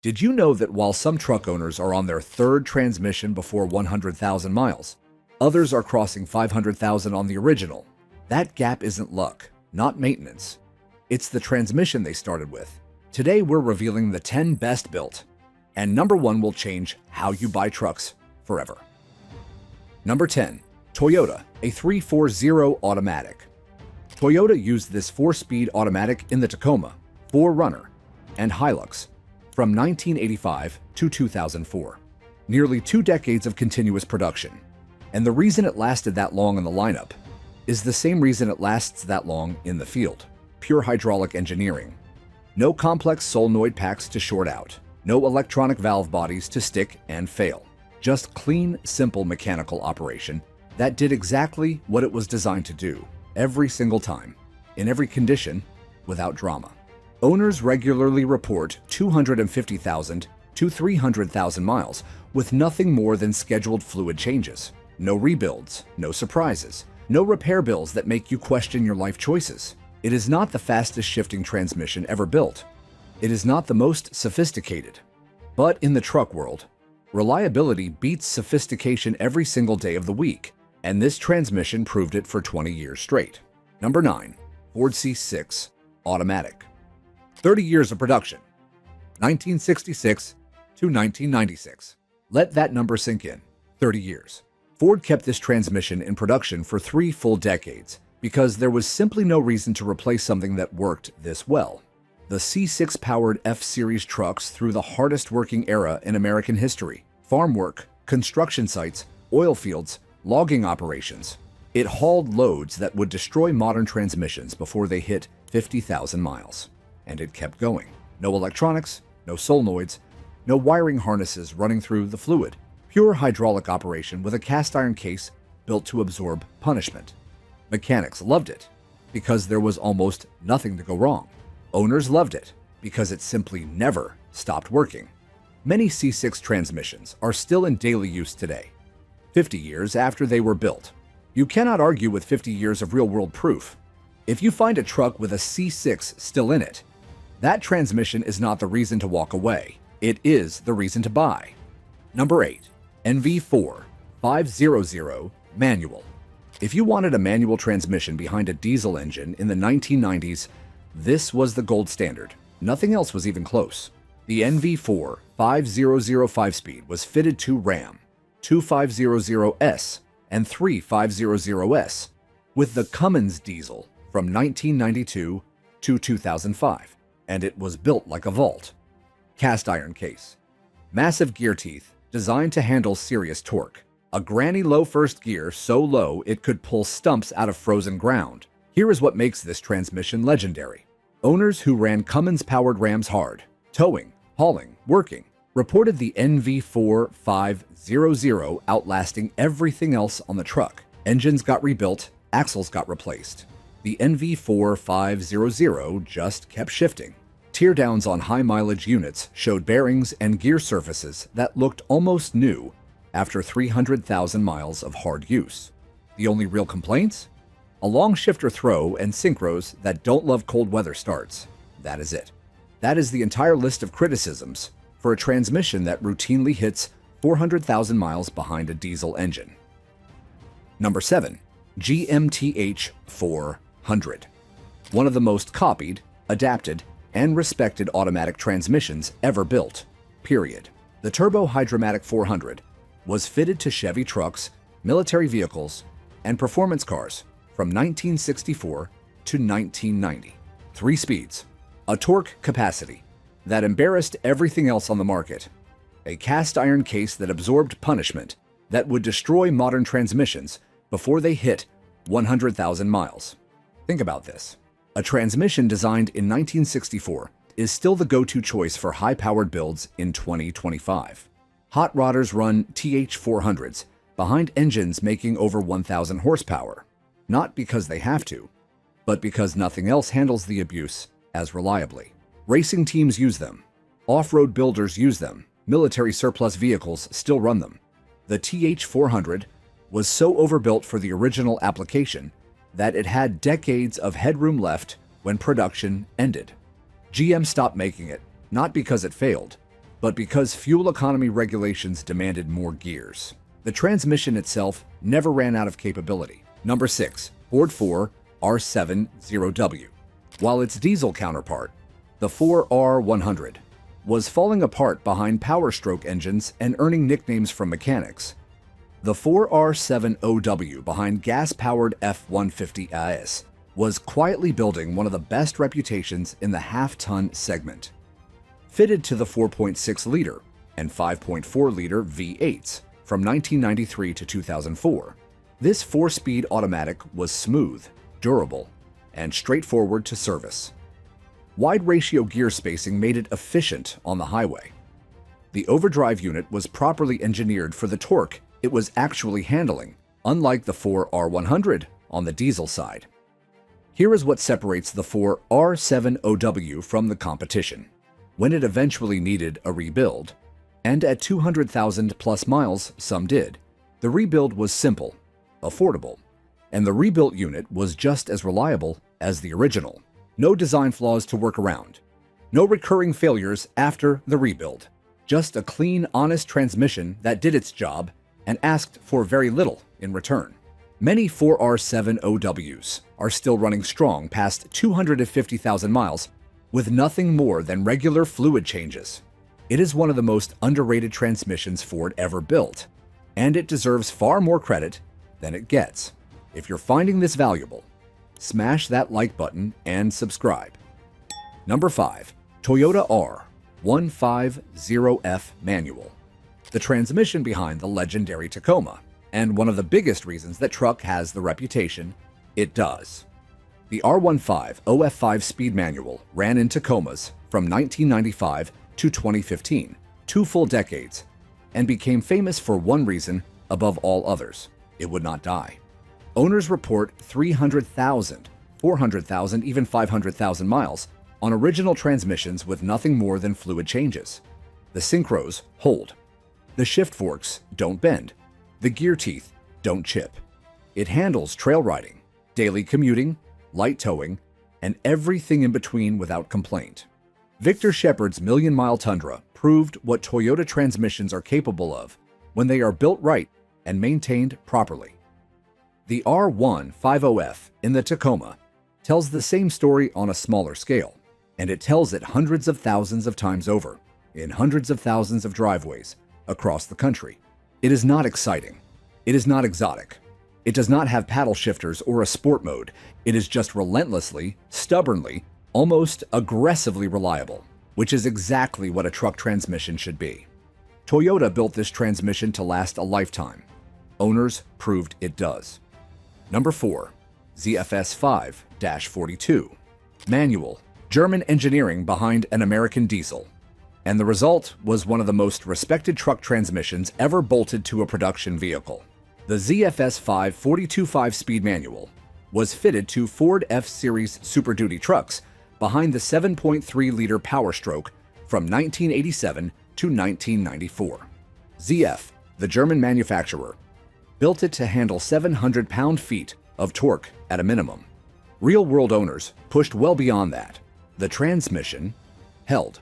Did you know that while some truck owners are on their third transmission before 100,000 miles, others are crossing 500,000 on the original? That gap isn't luck, not maintenance. It's the transmission they started with. Today we're revealing the 10 best built, and number 1 will change how you buy trucks forever. Number 10. Toyota A340 Automatic. Toyota used this 4-speed automatic in the Tacoma, 4Runner, and Hilux from 1985 to 2004. Nearly 2 decades of continuous production. And the reason it lasted that long in the lineup is the same reason it lasts that long in the field. Pure hydraulic engineering. No complex solenoid packs to short out. No electronic valve bodies to stick and fail. Just clean, simple mechanical operation that did exactly what it was designed to do, every single time, in every condition, without drama. Owners regularly report 250,000 to 300,000 miles with nothing more than scheduled fluid changes. No rebuilds, no surprises, no repair bills that make you question your life choices. It is not the fastest shifting transmission ever built. It is not the most sophisticated. But in the truck world, reliability beats sophistication every single day of the week, and this transmission proved it for 20 years straight. Number 9. Ford C6 Automatic. 30 years of production, 1966 to 1996. Let that number sink in, 30 years. Ford kept this transmission in production for 3 full decades because there was simply no reason to replace something that worked this well. The C6-powered F-Series trucks through the hardest working era in American history. Farm work, construction sites, oil fields, logging operations. It hauled loads that would destroy modern transmissions before they hit 50,000 miles. And it kept going. No electronics, no solenoids, no wiring harnesses running through the fluid. Pure hydraulic operation with a cast iron case built to absorb punishment. Mechanics loved it because there was almost nothing to go wrong. Owners loved it because it simply never stopped working. Many C6 transmissions are still in daily use today, 50 years after they were built. You cannot argue with 50 years of real-world proof. If you find a truck with a C6 still in it, that transmission is not the reason to walk away. It is the reason to buy. Number 8. NV4 500 Manual. If you wanted a manual transmission behind a diesel engine in the 1990s, this was the gold standard. Nothing else was even close. The NV4 500 5-speed was fitted to Ram 2500S and 3500S with the Cummins diesel from 1992 to 2005. And it was built like a vault. Cast iron case. Massive gear teeth designed to handle serious torque. A granny low first gear so low it could pull stumps out of frozen ground. Here is what makes this transmission legendary. Owners who ran Cummins-powered Rams hard, towing, hauling, working, reported the NV4 500 outlasting everything else on the truck. Engines got rebuilt, axles got replaced. The NV4 500 just kept shifting. Teardowns on high-mileage units showed bearings and gear surfaces that looked almost new after 300,000 miles of hard use. The only real complaints? A long shifter throw and synchros that don't love cold weather starts. That is it. That is the entire list of criticisms for a transmission that routinely hits 400,000 miles behind a diesel engine. Number 7. GMTH 400. One of the most copied, adapted, and respected automatic transmissions ever built, period. The Turbo Hydromatic 400 was fitted to Chevy trucks, military vehicles, and performance cars from 1964 to 1990. 3 speeds, a torque capacity that embarrassed everything else on the market, a cast iron case that absorbed punishment that would destroy modern transmissions before they hit 100,000 miles. Think about this. A transmission designed in 1964 is still the go-to choice for high-powered builds in 2025. Hot rodders run TH400s behind engines making over 1,000 horsepower, not because they have to, but because nothing else handles the abuse as reliably. Racing teams use them. Off-road builders use them. Military surplus vehicles still run them. The TH400 was so overbuilt for the original application that it had decades of headroom left when production ended. GM stopped making it, not because it failed, but because fuel economy regulations demanded more gears. The transmission itself never ran out of capability. Number 6. Ford 4 R70W. While its diesel counterpart, the 4R100, was falling apart behind Power Stroke engines and earning nicknames from mechanics, the 4R70W behind gas-powered F-150 AS was quietly building one of the best reputations in the half-ton segment. Fitted to the 4.6-liter and 5.4-liter V8s from 1993 to 2004, this 4-speed automatic was smooth, durable, and straightforward to service. Wide ratio gear spacing made it efficient on the highway. The overdrive unit was properly engineered for the torque it was actually handling, unlike the 4R100 on the diesel side. Here is what separates the 4R70W from the competition. When it eventually needed a rebuild, and at 200,000 plus miles some did, the rebuild was simple, affordable, and the rebuilt unit was just as reliable as the original. No design flaws to work around. No recurring failures after the rebuild. Just a clean, honest transmission that did its job and asked for very little in return. Many 4R70Ws are still running strong past 250,000 miles with nothing more than regular fluid changes. It is one of the most underrated transmissions Ford ever built, and it deserves far more credit than it gets. If you're finding this valuable, smash that like button and subscribe. Number 5. Toyota R150F Manual. The transmission behind the legendary Tacoma, and one of the biggest reasons that truck has the reputation it does. The R15 OF5 speed manual ran in Tacomas from 1995 to 2015, 2 full decades, and became famous for one reason above all others: it would not die. Owners report 300,000, 400,000, even 500,000 miles on original transmissions with nothing more than fluid changes. The synchros hold. The shift forks don't bend. The gear teeth don't chip. It handles trail riding, daily commuting, light towing, and everything in between without complaint. Victor Shepard's million-mile Tundra proved what Toyota transmissions are capable of when they are built right and maintained properly. The R150F in the Tacoma tells the same story on a smaller scale, and it tells it hundreds of thousands of times over, in hundreds of thousands of driveways across the country. It is not exciting. It is not exotic. It does not have paddle shifters or a sport mode. It is just relentlessly, stubbornly, almost aggressively reliable, which is exactly what a truck transmission should be. Toyota built this transmission to last a lifetime. Owners proved it does. Number 4. ZFS 5-42. Manual. German engineering behind an American diesel. And the result was one of the most respected truck transmissions ever bolted to a production vehicle. The ZFS 5 speed manual was fitted to Ford F-Series Super Duty trucks behind the 7.3-liter Power Stroke from 1987 to 1994. ZF, the German manufacturer, built it to handle 700 pound-feet of torque at a minimum. Real-world owners pushed well beyond that. The transmission held.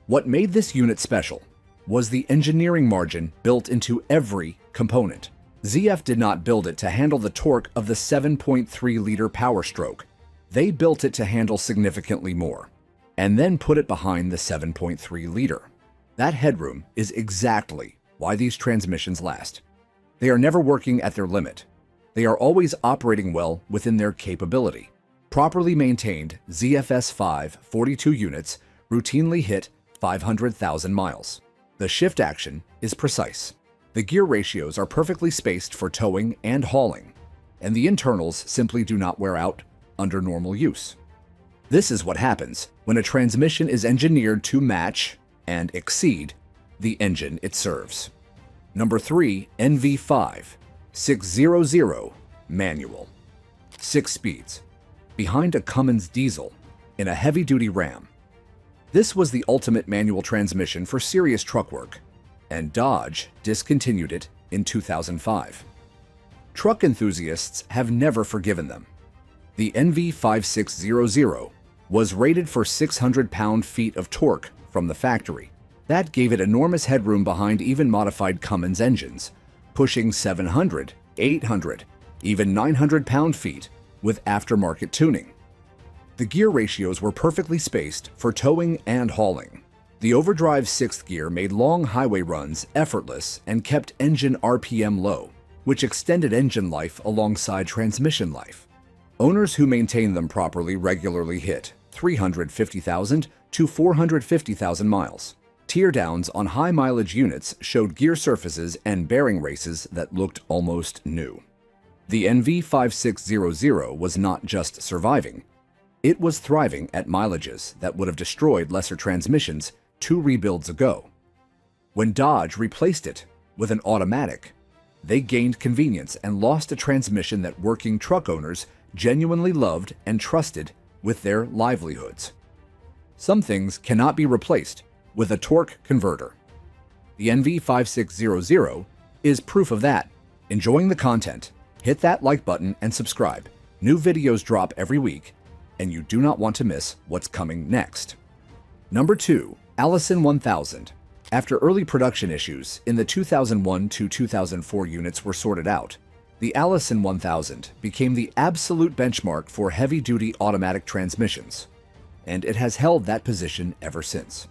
What made this unit special was the engineering margin built into every component. ZF did not build it to handle the torque of the 7.3-liter Power Stroke. They built it to handle significantly more, and then put it behind the 7.3-liter. That headroom is exactly why these transmissions last. They are never working at their limit. They are always operating well within their capability. Properly maintained ZFS 5 42 units routinely hit 500,000 miles. The shift action is precise. The gear ratios are perfectly spaced for towing and hauling, and the internals simply do not wear out under normal use. This is what happens when a transmission is engineered to match and exceed the engine it serves. Number 3, NV5 600 Manual. 6 speeds. Behind a Cummins diesel in a heavy-duty Ram. This was the ultimate manual transmission for serious truck work, and Dodge discontinued it in 2005. Truck enthusiasts have never forgiven them. The NV5600 was rated for 600 pound-feet of torque from the factory. That gave it enormous headroom behind even modified Cummins engines, pushing 700, 800, even 900 pound-feet with aftermarket tuning. The gear ratios were perfectly spaced for towing and hauling. The overdrive sixth gear made long highway runs effortless and kept engine RPM low, which extended engine life alongside transmission life. Owners who maintained them properly regularly hit 350,000 to 450,000 miles. Teardowns on high-mileage units showed gear surfaces and bearing races that looked almost new. The NV5600 was not just surviving, it was thriving at mileages that would have destroyed lesser transmissions 2 rebuilds ago. When Dodge replaced it with an automatic, they gained convenience and lost a transmission that working truck owners genuinely loved and trusted with their livelihoods. Some things cannot be replaced with a torque converter. The NV5600 is proof of that. Enjoying the content? Hit that like button and subscribe. New videos drop every week, and you do not want to miss what's coming next. Number 2. Allison 1000. After early production issues in the 2001 to 2004 units were sorted out, the Allison 1000 became the absolute benchmark for heavy-duty automatic transmissions, and it has held that position ever since.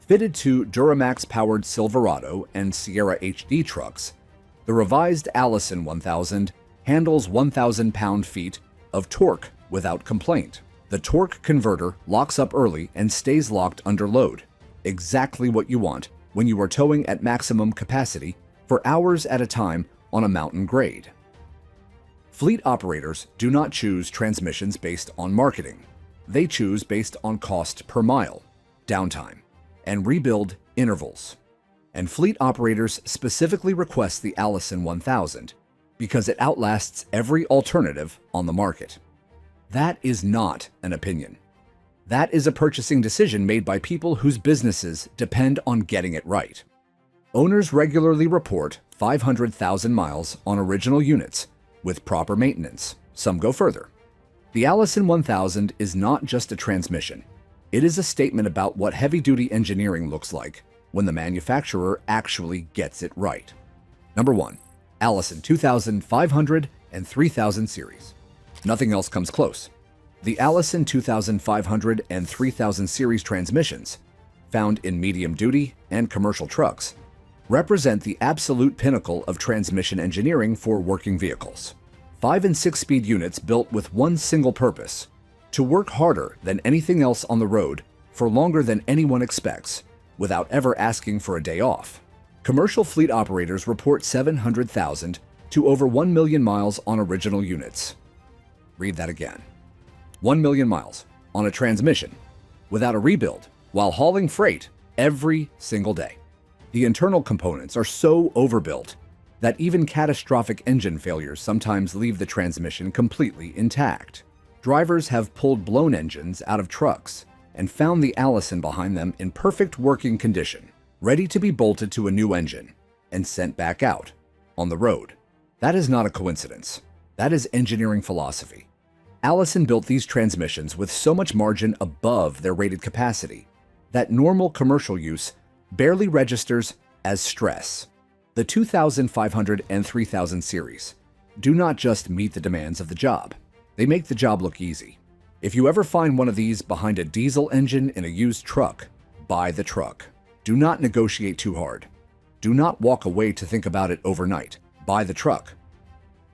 Fitted to Duramax-powered Silverado and Sierra HD trucks, the revised Allison 1000 handles 1,000 pound-feet of torque without complaint. The torque converter locks up early and stays locked under load, exactly what you want when you are towing at maximum capacity for hours at a time on a mountain grade. Fleet operators do not choose transmissions based on marketing. They choose based on cost per mile, downtime, and rebuild intervals. And fleet operators specifically request the Allison 1000 because it outlasts every alternative on the market. That is not an opinion. That is a purchasing decision made by people whose businesses depend on getting it right. Owners regularly report 500,000 miles on original units with proper maintenance. Some go further. The Allison 1000 is not just a transmission. It is a statement about what heavy-duty engineering looks like when the manufacturer actually gets it right. Number 1. Allison 2500 and 3000 series. Nothing else comes close. The Allison 2500 and 3000 series transmissions, found in medium-duty and commercial trucks, represent the absolute pinnacle of transmission engineering for working vehicles. 5- and 6-speed units built with one single purpose: to work harder than anything else on the road for longer than anyone expects, without ever asking for a day off. Commercial fleet operators report 700,000 to over 1 million miles on original units. Read that again. 1 million miles on a transmission without a rebuild while hauling freight every single day. The internal components are so overbuilt that even catastrophic engine failures sometimes leave the transmission completely intact. Drivers have pulled blown engines out of trucks and found the Allison behind them in perfect working condition, ready to be bolted to a new engine and sent back out on the road. That is not a coincidence. That is engineering philosophy. Allison built these transmissions with so much margin above their rated capacity that normal commercial use barely registers as stress. The 2500 and 3000 series do not just meet the demands of the job. They make the job look easy. If you ever find one of these behind a diesel engine in a used truck, buy the truck. Do not negotiate too hard. Do not walk away to think about it overnight. Buy the truck.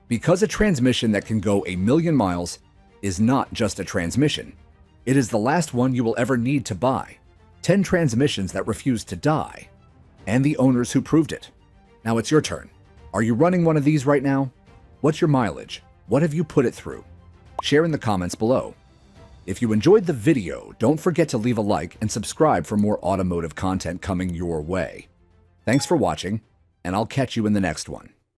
Because a transmission that can go 1 million miles is not just a transmission. It is the last one you will ever need to buy. 10 transmissions that refuse to die, and the owners who proved it. Now it's your turn. Are you running one of these right now? What's your mileage? What have you put it through? Share in the comments below. If you enjoyed the video, don't forget to leave a like and subscribe for more automotive content coming your way. Thanks for watching, and I'll catch you in the next one.